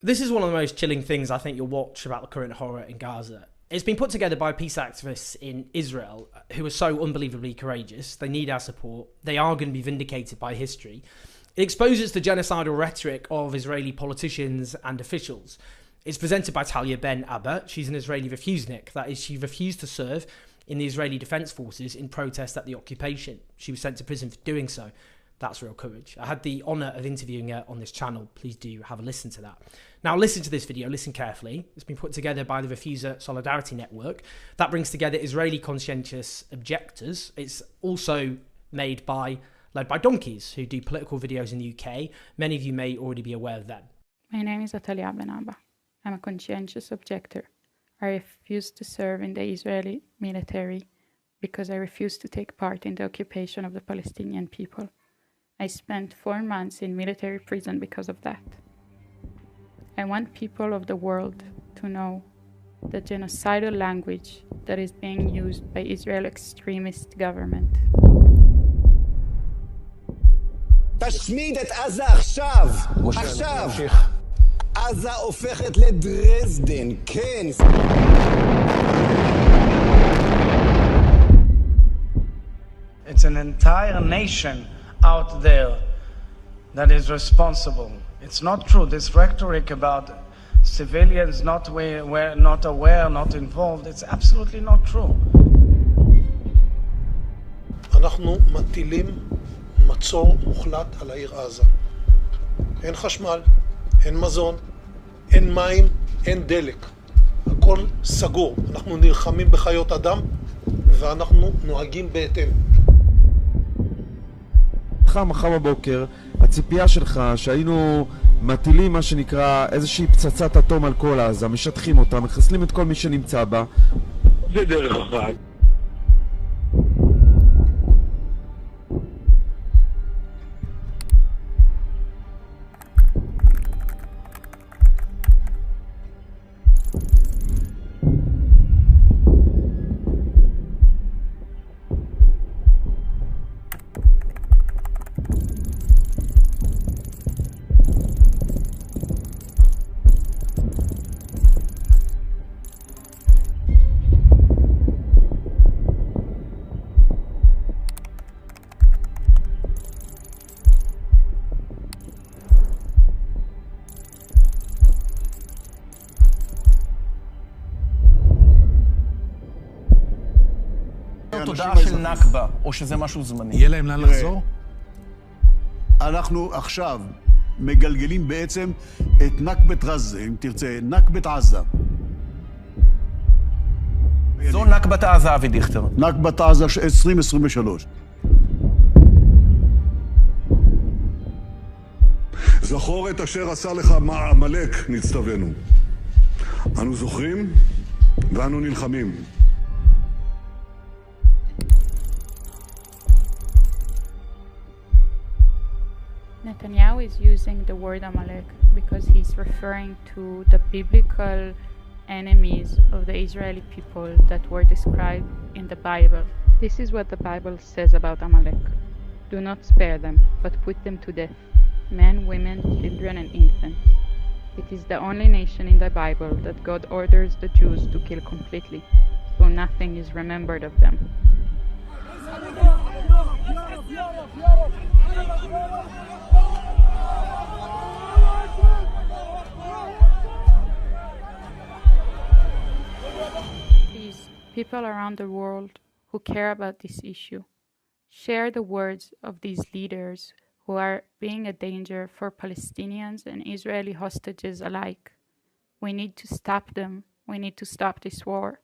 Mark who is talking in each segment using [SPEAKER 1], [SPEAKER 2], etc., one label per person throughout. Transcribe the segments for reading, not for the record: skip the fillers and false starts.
[SPEAKER 1] This is one of the most chilling things I think you'll watch about the current horror in Gaza. It's been put together by peace activists in Israel who are so unbelievably courageous. They need our support. They are going to be vindicated by history. It exposes the genocidal rhetoric of Israeli politicians and officials. It's presented by Talia Ben Abba. She's an Israeli refusnik. That is, she refused to serve in the Israeli Defense Forces in protest at the occupation. She was sent to prison for doing so. That's real courage. I had the honour of interviewing her on this channel. Please do have a listen to that. Now listen to this video, listen carefully. It's been put together by the Refuser Solidarity Network. That brings together Israeli conscientious objectors. It's also led by donkeys who do political videos in the UK. Many of you may already be aware of them.
[SPEAKER 2] My name is Atalia Ben Abba. I'm a conscientious objector. I refuse to serve in the Israeli military because I refuse to take part in the occupation of the Palestinian people. I spent 4 months in military prison because of that. I want people of the world to know the genocidal language that is being used by Israel's extremist government.
[SPEAKER 3] תשמיד את עזה עכשיו! עכשיו! עזה הופכת לדרזדן, כן!
[SPEAKER 4] It's an entire nation out there that is responsible. It's not true. This rhetoric about civilians not aware, not involved, it's absolutely not true.
[SPEAKER 5] אנחנו מטילים מצור מוחלט על העיר עזה. אין חשמל, אין מזון, אין מים, אין דלק. הכל סגור. אנחנו נלחמים בחיות אדם ואנחנו נוהגים בהתאם.
[SPEAKER 6] מחר בבוקר, הציפייה שלך שהיינו מטילים מה שנקרא איזושהי פצצת אטום על כל עזה, משטחים אותה, מחסלים את כל מי שנמצא בה.
[SPEAKER 7] זה דרך אחת.
[SPEAKER 8] תודעה של נכבה, או שזה משהו זמני.
[SPEAKER 9] יהיה להם לאן לחזור?
[SPEAKER 10] אנחנו עכשיו מגלגלים בעצם את נכבת עזה, אם תרצה, נכבת עזה.
[SPEAKER 8] זו נכבת עזה, אבי דיכטר.
[SPEAKER 10] נכבת עזה 2023.
[SPEAKER 11] זכור את אשר עשה לך עמלק, נצטווינו. אנו זוכרים ואנו נלחמים.
[SPEAKER 2] Netanyahu is using the word Amalek because he's referring to the biblical enemies of the Israeli people that were described in the Bible. This is what the Bible says about Amalek. Do not spare them, but put them to death, men, women, children, and infants. It is the only nation in the Bible that God orders the Jews to kill completely, so nothing is remembered of them. Please, people around the world who care about this issue, share the words of these leaders who are being a danger for Palestinians and Israeli hostages alike. We need to stop them. We need to stop this war.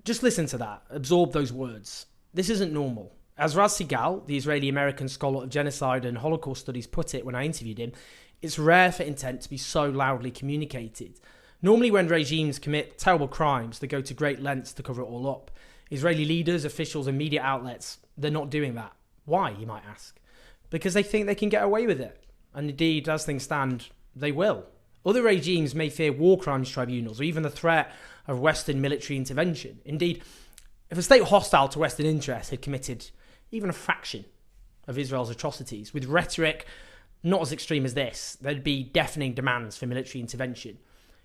[SPEAKER 1] Just listen to that. Absorb those words. This isn't normal. As Raz Sigal, the Israeli-American scholar of genocide and Holocaust studies, put it when I interviewed him, it's rare for intent to be so loudly communicated. Normally when regimes commit terrible crimes, they go to great lengths to cover it all up. Israeli leaders, officials and media outlets, they're not doing that. Why, you might ask? Because they think they can get away with it. And indeed, as things stand, they will. Other regimes may fear war crimes tribunals or even the threat of Western military intervention. Indeed, if a state hostile to Western interests had committed even a fraction of Israel's atrocities, with rhetoric not as extreme as this, there'd be deafening demands for military intervention.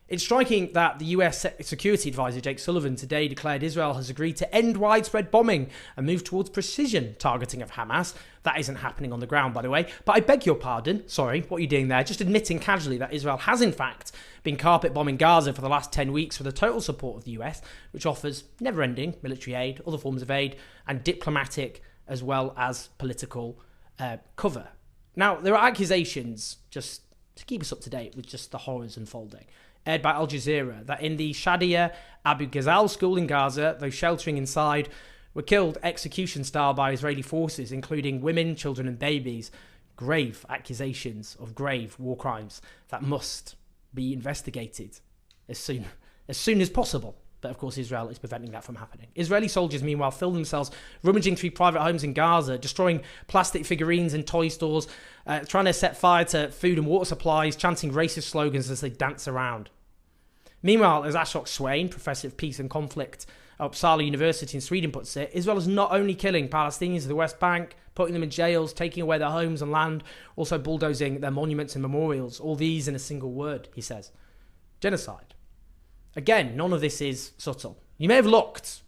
[SPEAKER 1] It's striking that the US Security Advisor Jake Sullivan today declared Israel has agreed to end widespread bombing and move towards precision targeting of Hamas. That isn't happening on the ground, by the way. But I beg your pardon. Sorry, what are you doing there? Just admitting casually that Israel has, in fact, been carpet bombing Gaza for the last 10 weeks with the total support of the US, which offers never-ending military aid, other forms of aid, and diplomatic as well as political cover. Now, there are accusations, just to keep us up to date with just the horrors unfolding, aired by Al Jazeera, that in the Shadia Abu Ghazal school in Gaza, those sheltering inside were killed execution style by Israeli forces, including women, children and babies. Grave accusations of grave war crimes that must be investigated as soon as possible. But of course, Israel is preventing that from happening. Israeli soldiers, meanwhile, film themselves rummaging through private homes in Gaza, destroying plastic figurines and toy stores, trying to set fire to food and water supplies, chanting racist slogans as they dance around. Meanwhile, as Ashok Swain, Professor of Peace and Conflict at Uppsala University in Sweden puts it, Israel is not only killing Palestinians of the West Bank, putting them in jails, taking away their homes and land, also bulldozing their monuments and memorials. All these in a single word, he says. Genocide. Again, none of this is subtle. You may have looked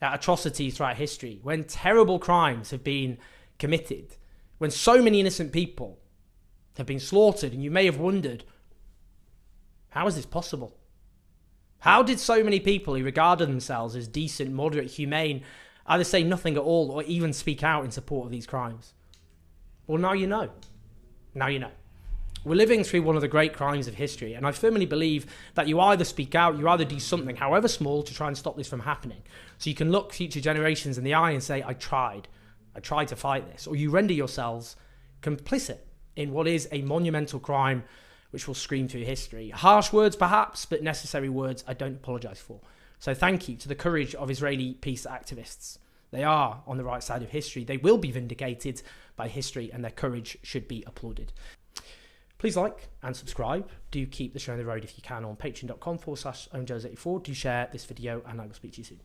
[SPEAKER 1] at atrocities throughout history when terrible crimes have been committed, when so many innocent people have been slaughtered, and you may have wondered, how is this possible? How did so many people who regarded themselves as decent, moderate, humane, either say nothing at all or even speak out in support of these crimes? Well, now you know. Now you know. We're living through one of the great crimes of history, and I firmly believe that you either speak out, you either do something, however small, to try and stop this from happening. So you can look future generations in the eye and say, I tried to fight this. Or you render yourselves complicit in what is a monumental crime which will scream through history. Harsh words perhaps, but necessary words I don't apologise for. So thank you to the courage of Israeli peace activists. They are on the right side of history. They will be vindicated by history, and their courage should be applauded. Please like and subscribe. Do keep the show on the road if you can on patreon.com/OwenJones84. Do share this video, and I will speak to you soon.